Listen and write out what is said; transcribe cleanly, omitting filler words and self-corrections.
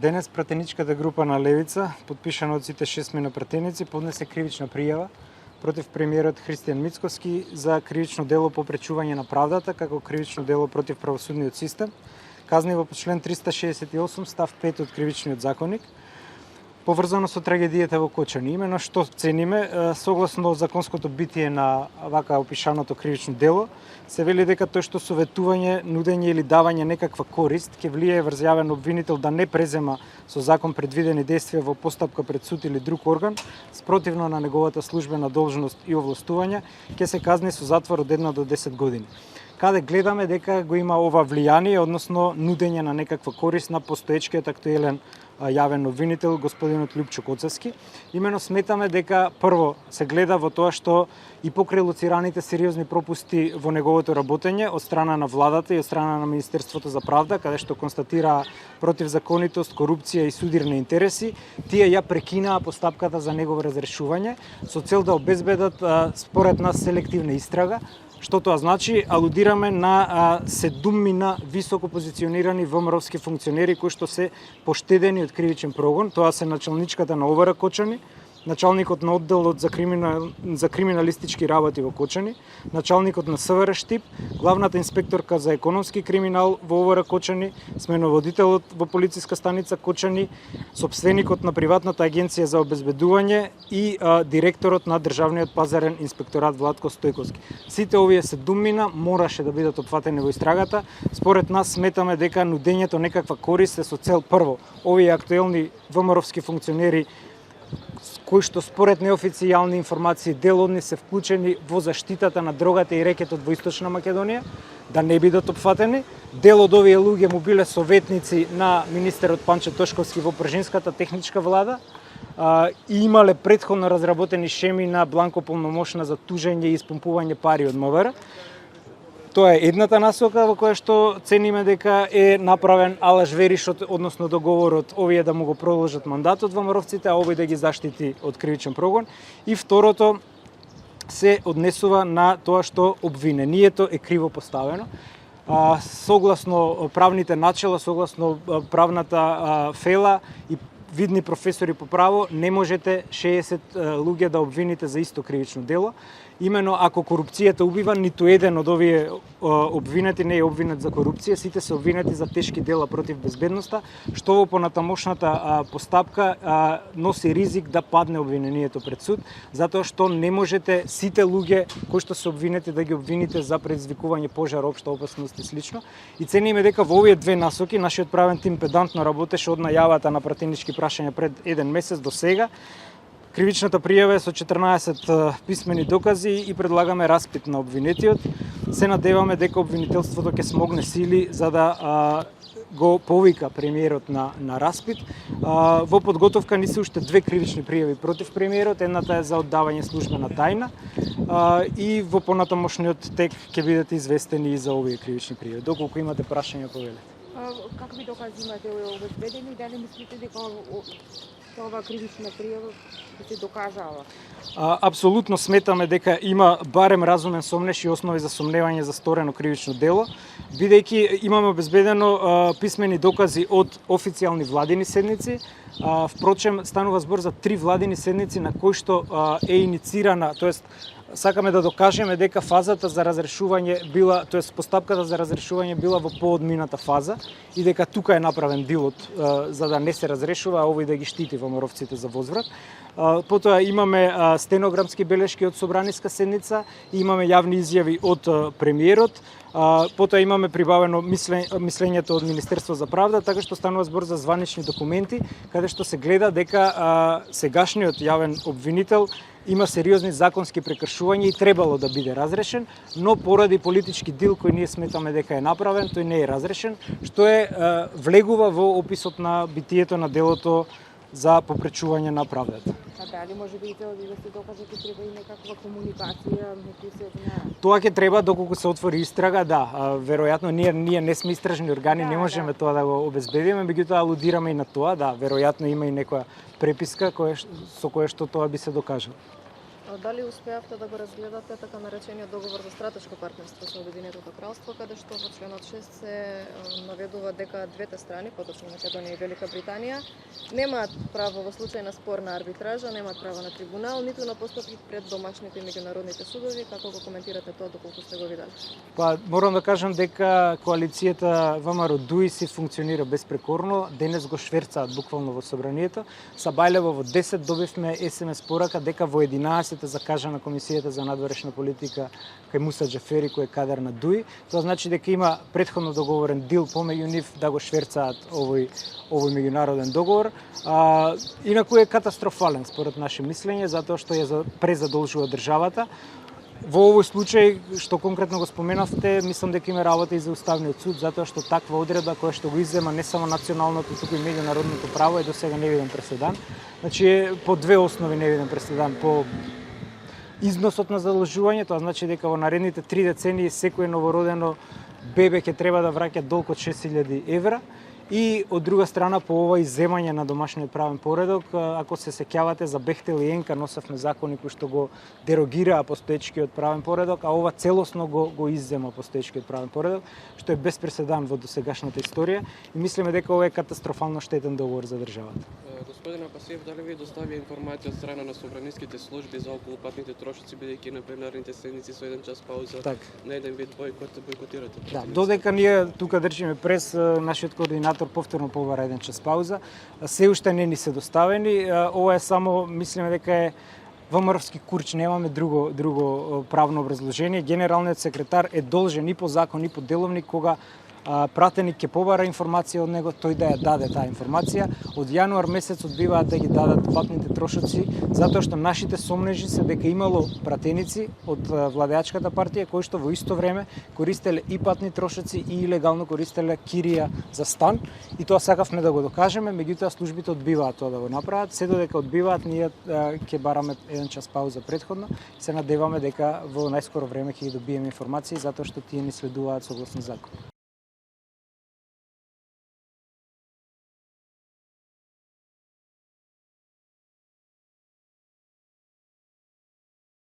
Денес пратеничката група на Левица, подпишана од сите 6 пратеници, поднесе кривична пријава против премиерот Христијан Мицкоски за кривично дело попречување на правдата, како кривично дело против правосудниот систем, казнива по член 368 став 5 од кривичниот законник, поврзано со трагедијата во Кочани. Имено што цениме, согласно законското битие на вака опишаното кривично дело, се вели дека тој што советување, нудење или давање некаква корист ќе влијае врз јавен обвинител да не презема со закон предвидени действија во постапка пред суд или друг орган, спротивно на неговата службена должност и овластување, ќе се казни со затвор од 1 до 10 години. Каде гледаме дека го има ова влијание, односно нудење на некаква корист на постоечкиот актуелен јавен обвинител господинот Лјупчо Коцевски. Имено сметаме дека прво се гледа во тоа што и покрај лоцираните сериозни пропусти во неговото работење од страна на владата и од страна на Министерството за правда, каде што констатира противзаконитост, корупција и судирни интереси, тие ја прекинаа постапката за негово разрешување со цел да обезбедат според нас селективна истрага. Што тоа значи? Алудираме на 7 високо позиционирани ВМРО-вски функционери кои што се поштедени од кривичен прогон. Тоа се началничката на ОВР Кочани, началникот на одделот за криминалистички работи во Кочани, началникот на СВР Штип, главната инспекторка за економски криминал во ОВР Кочани, сменоводителот во полициска станица Кочани, сопственикот на приватната агенција за обезбедување и директорот на државниот пазарен инспекторат Владко Стојковски. Сите овие 7 мораше да бидат опфатени во истрагата. Според нас сметаме дека нудењето некаква корист е со цел прво овие актуелни ВМРО-вски функционери кои што според неофицијални информации дел од нив се вклучени во заштитата на дрогата и рекетот во Источна Македонија, да не бидат опфатени. Дел од овие луѓе му биле советници на министерот Панче Тошковски во пржинската техничка влада и имале претходно разработени шеми на бланко полномошна за тужење и испомпување пари од МВР. Тоа е едната насока во која што цениме дека е направен алаш веришот, односно договорот овие да му го продолжат мандатот ВМРО-вците, а овој да ги заштити од кривичен прогон. И второто се однесува на тоа што обвинението е криво поставено. Согласно правните начела, согласно правната фела и видни професори по право, не можете 60 луѓе да обвините за исто кривично дело. Имено ако корупцијата убива, ниту еден од овие обвинети не е обвинет за корупција, сите се обвинети за тешки дела против безбедноста, што во понатамошната постапка носи ризик да падне обвинението пред суд, затоа што не можете сите луѓе кои што се обвинети да ги обвините за предизвикување пожар, општа опасност и слично. И цениме дека во овие две насоки нашиот правен тим педантно работеше од најавата на пратенички прашања пред 1 месец до сега. Кривичната пријава е со 14 писмени докази и предлагаме распит на обвинетиот. Се надеваме дека обвинителството ќе смогне сили за да го повика премиерот на распит. Во подготовка ни се уште 2 кривични пријави против премиерот. Едната е за оддавање службена тајна и во понатамошниот тек ќе бидете известени и за овие кривични пријави. Доколку имате прашања, повелете. Какви докази имате обезбедени? Дали мислите дека ова кривична пријава се докажала? Апсолутно сметаме дека има барем разумен сомнеш и основи за сомневање за сторено кривично дело, бидејќи имаме обезбедено писмени докази од официјални владини седници. Впрочем, станува збор за 3 владини седници на кои што е иницирана, тоест сакаме да докажеме дека фазата за разрешување била, тоест постапката за разрешување била во поодмината фаза и дека тука е направен дилот за да не се разрешува, а овој да ги штити ВМРО-вците за возврат. Потоа имаме стенограмски белешки од собраниска седница, имаме јавни изјави од премиерот, потоа имаме прибавено мислењето од Министерство за правда, така што станува збор за званични документи, каде што се гледа дека сегашниот јавен обвинител има сериозни законски прекршувања и требало да биде разрешен, но поради политички дил кој ние сметаме дека е направен, тој не е разрешен, што влегува во описот на битието на делото за попречување на правдата. А дали може би да се докаже дека треба и некаква комуникација меѓу се? Тоа ќе треба доколку се отвори истрага, да. Веројатно ние не сме истражни органи, не можеме тоа да го обезбедиме, меѓутоа алудираме и на тоа, да, веројатно има и некоја преписка со која што тоа би се докажало. Дали успеавте да го разгледате така наречениот договор за стратешко партнерство со Обединетото кралство, каде што во членот 6 се наведува дека двете страни, поточно Македонија и Велика Британија, немаат право во случај на спор на арбитража, немаат право на трибунал, ниту на постапки пред домашните и меѓународните судови. Како го коментирате тоа, доколку сте го видели? Па, морам да кажам дека коалицијата ВМРО-ДУИ си функционира безпрекорно. Денес го шверцаат буквално во собранието. Сабајлево во 10 добивме СМС порака дека во 11 закажана Комисијата за надворешна политика кај Муса Џафери, кој е кадар на ДУИ. Тоа значи дека има претходно договорен дил помеѓу нив да го шверцаат овој меѓународен договор. Инаку е катастрофален според наше мислење, затоа што ја презадолжува државата. Во овој случај, што конкретно го споменавте, мислам дека има работа и за Уставниот суд, затоа што таква одредба која што го иззема не само националното, туку и меѓународното право е досега невиден преседан. Значи, по две основи невиден преседан. По износот на задолжување, тоа значи дека во наредните 3 децении секој новородено бебе ќе треба да враќа долг од 6000 евра. И од друга страна, по ова изземање на домашниот правен поредок, ако се сеќавате, за Бехтел и Енка носевме закони кои што го дерогираа постоечкиот правен поредок, а ова целосно го иззема постоечкиот правен поредок, што е без преседан во досегашната историја и мислиме дека ова е катастрофално штетен договор за државата. Господин Апасиев, дали ви достави информација од страна на собраниските служби за околупатните трошоци, бидејќи на пленарните седници со 1 час пауза на еден вид бойкотирате? Да, додека ние тука држиме прес, нашиот координатор повторно побара 1 час пауза, се уште не ни се доставени. Ова е само, мислиме дека е ВМРО-вски курч, немаме друго правно образложение. Генералниот секретар е должен и по закон и по деловник, кога пратеник ќе побара информација од него, тој да ја даде таа информација. Од јануар месец одбиваат да ги дадат патните трошоци, затоа што нашите сомнежи се дека имало пратеници од владеачката партија кои што во исто време користеле и патни трошоци и илегално користеле кирија за стан, и тоа сакавме да го докажеме, меѓутоа службите одбиваат тоа да го направат. Се додека одбиваат, ние ќе бараме 1 час пауза претходно и се надеваме дека во најскоро време ќе ги добиеме информации, затоа што тие ни следуваат согласно закон.